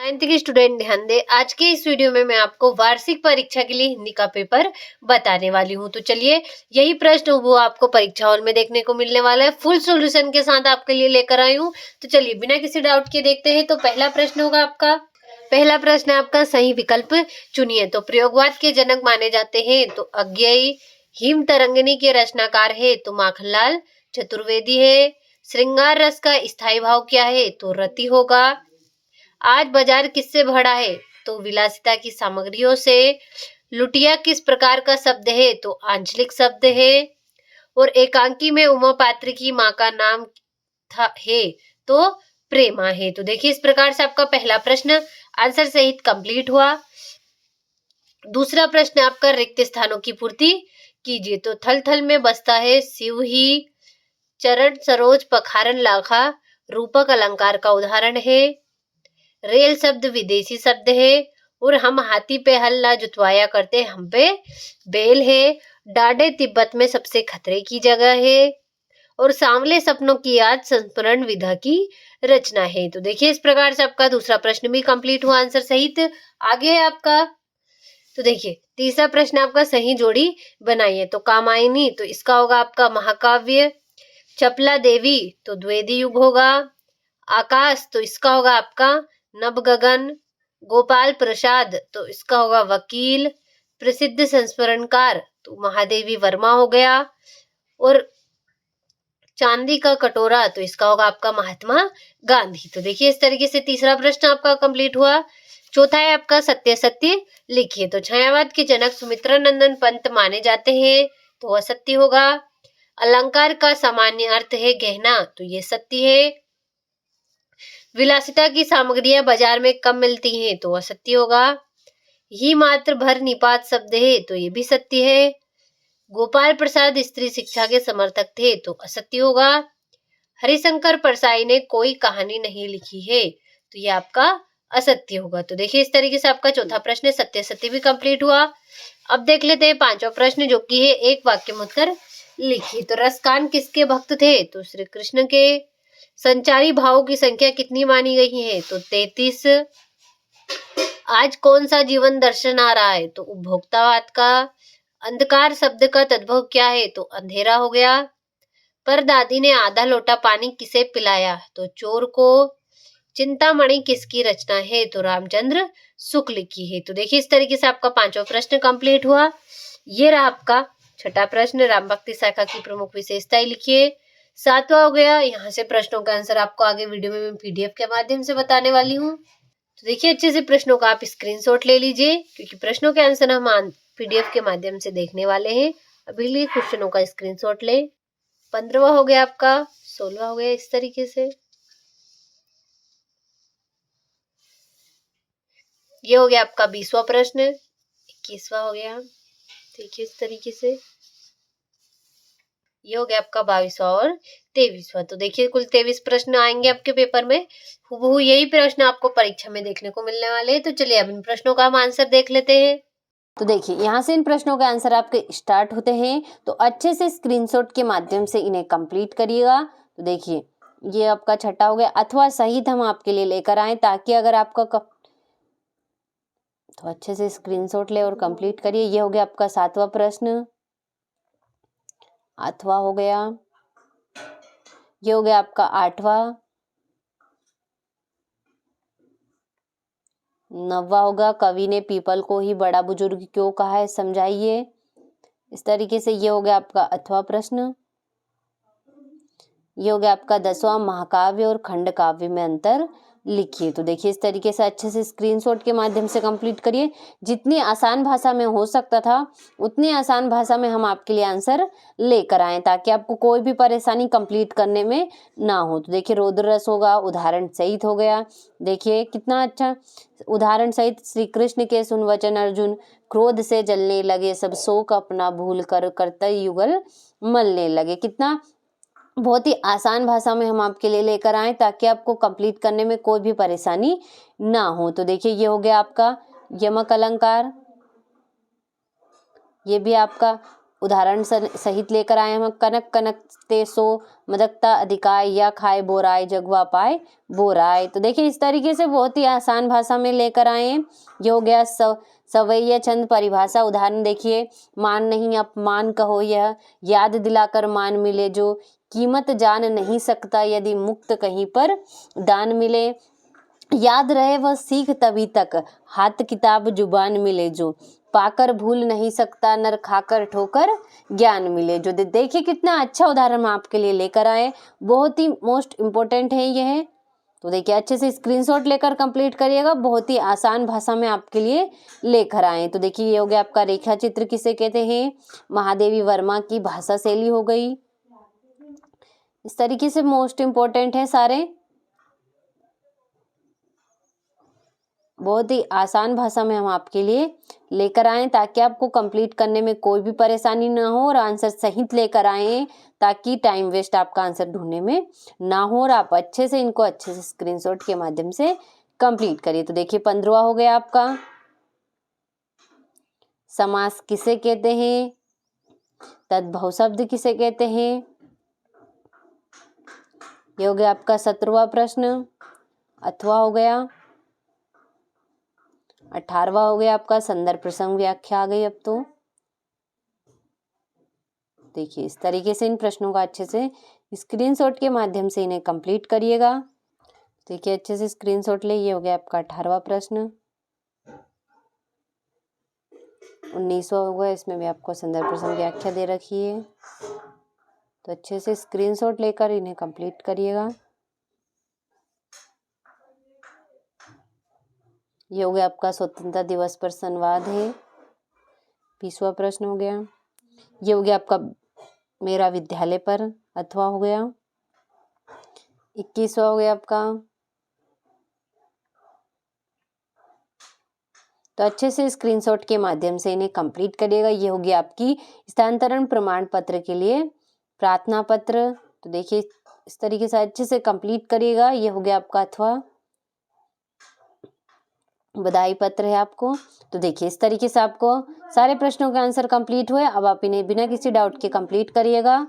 9th की student ध्यान दे। आज के इस वीडियो में मैं आपको वार्षिक परीक्षा के लिए हिंदी का पेपर बताने वाली हूँ। तो चलिए, यही प्रश्न वो आपको परीक्षा हॉल में देखने को मिलने वाला है। फुल सॉल्यूशन के साथ आपके लिए लेकर आई हूँ। तो चलिए, बिना किसी डाउट के देखते हैं। तो पहला प्रश्न है आपका सही विकल्प चुनिए। तो प्रयोगवाद के जनक माने जाते हैं तो अज्ञेय। हिम तरंगिणी के रचनाकार है तो माखनलाल चतुर्वेदी है। श्रृंगार रस का स्थायी भाव क्या है तो रति होगा। आज बाजार किससे भरा है तो विलासिता की सामग्रियों से। लुटिया किस प्रकार का शब्द है तो आंचलिक शब्द है। और एकांकी में उमा पात्र की माँ का नाम है तो प्रेमा है। तो देखिए, इस प्रकार से आपका पहला प्रश्न आंसर सहित कंप्लीट हुआ। दूसरा प्रश्न आपका रिक्त स्थानों की पूर्ति कीजिए। तो थल थल में बसता है शिव ही। चरण सरोज पखारन लाखा रूपक अलंकार का उदाहरण है। रेल शब्द विदेशी शब्द है। और हम हाथी पे हल ना जुतवाया करते, हम पे बैल है। डाडे तिब्बत में सबसे खतरे की जगह है। और सांवले सपनों की याद संस्मरण विधा की रचना है। तो देखिए, इस प्रकार से आपका दूसरा प्रश्न भी कंप्लीट हुआ आंसर सहित। आगे है आपका, तो देखिए तीसरा प्रश्न आपका सही जोड़ी बनाइए। तो कामायनी तो इसका होगा आपका महाकाव्य। चपला देवी तो द्विवेदी युग होगा। आकाश तो इसका होगा आपका नवगगन। गोपाल प्रसाद तो इसका होगा वकील। प्रसिद्ध संस्मरणकार तो महादेवी वर्मा हो गया। और चांदी का कटोरा तो इसका होगा आपका महात्मा गांधी। तो देखिए, इस तरीके से तीसरा प्रश्न आपका कंप्लीट हुआ। चौथा है आपका सत्य सत्य लिखिए। तो छायावाद के जनक सुमित्रानंदन पंत माने जाते हैं तो वह सत्य होगा। अलंकार का सामान्य अर्थ है गहना तो ये सत्य है। विलासिता की सामग्रियां बाजार में कम मिलती हैं तो असत्य होगा। ही मात्र भर निपात शब्द है तो ये भी सत्य है। गोपाल प्रसाद स्त्री शिक्षा के समर्थक थे तो असत्य होगा। हरिशंकर परसाई ने कोई कहानी नहीं लिखी है तो ये आपका असत्य होगा। तो देखिए, इस तरीके से आपका चौथा प्रश्न सत्य सत्य भी कंप्लीट हुआ। अब देख लेते हैं पांचवा प्रश्न, जो कि है एक वाक्य में उत्तर लिखिए। तो रसकान किसके भक्त थे तो श्री कृष्ण के। संचारी भावों की संख्या कितनी मानी गई है तो 33। आज कौन सा जीवन दर्शन आ रहा है तो उपभोक्तावाद का। अंधकार शब्द का तद्भव क्या है तो अंधेरा हो गया। पर दादी ने आधा लोटा पानी किसे पिलाया तो चोर को। चिंतामणि किसकी रचना है तो रामचंद्र शुक्ल की है। तो देखिए, इस तरीके से आपका पांचवा प्रश्न कंप्लीट हुआ। ये रहा आपका छठा प्रश्न, राम भक्ति शाखा की प्रमुख विशेषताएं लिखिए। सातवां हो गया, यहाँ से प्रश्नों का आंसर आपको आगे वीडियो में मैं पीडीएफ के माध्यम से बताने वाली हूँ। तो देखिए, अच्छे से प्रश्नों का आप स्क्रीनशॉट ले लीजिए, क्योंकि प्रश्नों के आंसर हम पीडीएफ के माध्यम से देखने वाले हैं। अभी लिए क्वेश्चनों का स्क्रीनशॉट ले। 15वां हो गया आपका, 16वां हो गया, इस तरीके से। ये हो गया आपका 20वां प्रश्न। 21वां हो गया, देखिए इस तरीके से। ये हो गया आपका 22वां और 23वां। तो देखिए, कुल 23 प्रश्न आएंगे आपके पेपर में। हूबहू यही प्रश्न आपको परीक्षा में देखने को मिलने वाले हैं। तो चलिए, अब इन प्रश्नों का हम आंसर देख लेते हैं। तो देखिए, यहाँ से इन प्रश्नों के आंसर आपके स्टार्ट होते हैं। तो अच्छे से स्क्रीनशॉट के माध्यम से इन्हें कंप्लीट करिएगा। तो देखिए, ये आपका छठा हो गया। अथवा सहित हम आपके लिए लेकर आए, ताकि अगर आपका तो अच्छे से स्क्रीनशॉट ले और कंप्लीट करिए। ये हो गया आपका 7वां प्रश्न, अथवा हो गया। ये हो गया आपका 8वां। 9वां होगा, कवि ने पीपल को ही बड़ा बुजुर्ग क्यों कहा है, समझाइए। इस तरीके से ये हो गया आपका 8वां प्रश्न। ये हो गया आपका 10वां, महाकाव्य और खंड काव्य में अंतर लिखिए। तो देखिए, इस तरीके से अच्छे से स्क्रीनशॉट के माध्यम से कंप्लीट करिए। जितनी आसान भाषा में हो सकता था उतनी आसान भाषा में हम आपके लिए आंसर लेकर आए, ताकि आपको कोई भी परेशानी कंप्लीट करने में ना हो। तो देखिए, रौद्र रस होगा, उदाहरण सहित हो गया। देखिए कितना अच्छा उदाहरण सहित। श्री कृष्ण के सुन वचन अर्जुन, क्रोध से जलने लगे सब शोक अपना भूल कर करतई युगल मलने लगे। कितना बहुत ही आसान भाषा में हम आपके लिए लेकर आए, ताकि आपको कंप्लीट करने में कोई भी परेशानी ना हो। तो देखिए, ये हो गया आपका यमक अलंकार। ये भी आपका उदाहरण सहित लेकर आए हम। कनक कनकते सो मदकता अधिकाय, या खाए बोराय जगवा पाए बोराय। तो देखिए इस तरीके से बहुत ही आसान भाषा में लेकर आए हैं। ये हो गया सवैया छंद परिभाषा। उदाहरण देखिए, मान नहीं अपमान कहो यह, याद दिलाकर मान मिले जो, कीमत जान नहीं सकता यदि मुक्त कहीं पर दान मिले, याद रहे वह सीख तभी तक, हाथ किताब जुबान मिले जो, पाकर भूल नहीं सकता नर खाकर ठोकर ज्ञान मिले जो। देखिए कितना अच्छा उदाहरण हम आपके लिए लेकर आए, बहुत ही मोस्ट इम्पोर्टेंट है यह। तो देखिए अच्छे से स्क्रीनशॉट लेकर कंप्लीट करिएगा, बहुत ही आसान भाषा में आपके लिए लेकर आए। तो देखिए ये हो गया आपका रेखा चित्र किसे कहते हैं, महादेवी वर्मा की भाषा शैली हो गई। इस तरीके से मोस्ट इम्पोर्टेंट है सारे, बहुत ही आसान भाषा में हम आपके लिए लेकर आए ताकि आपको कंप्लीट करने में कोई भी परेशानी ना हो, और आंसर सहित लेकर आए ताकि टाइम वेस्ट आपका आंसर ढूंढने में ना हो, और आप अच्छे से इनको अच्छे से स्क्रीनशॉट के माध्यम से कंप्लीट करिए। तो देखिए 15वां हो गया आपका, समास किसे कहते हैं, तद्भव शब्द किसे कहते हैं। ये हो गया आपका 17वां प्रश्न। अथवा हो गया। 18वां हो गया आपका संदर्भ प्रसंग व्याख्या आ गई। अब तो देखिए इस तरीके से इन प्रश्नों का अच्छे से स्क्रीनशॉट के माध्यम से इन्हें कंप्लीट करिएगा। देखिए अच्छे से स्क्रीनशॉट ले। ये हो गया आपका 18वां प्रश्न। 19वां हो गया, इसमें भी आपको संदर्भ प्रसंग व्याख्या दे रखी है, तो अच्छे से स्क्रीनशॉट लेकर इन्हें कंप्लीट करिएगा। ये हो गया आपका स्वतंत्रता दिवस पर संवाद है। 20वां प्रश्न हो गया। ये हो गया आपका मेरा विद्यालय पर अथवा हो गया। 21वां हो गया आपका। तो अच्छे से स्क्रीनशॉट के माध्यम से इन्हें कंप्लीट करिएगा। ये होगी आपकी स्थानांतरण प्रमाण पत्र के लिए प्रार्थना पत्र। तो देखिए इस तरीके से अच्छे से कंप्लीट करिएगा। ये हो गया आपका अथवा बधाई पत्र है आपको। तो देखिए इस तरीके से आपको सारे प्रश्नों के आंसर कंप्लीट हुए। अब आप इन्हें बिना किसी डाउट के कंप्लीट करिएगा।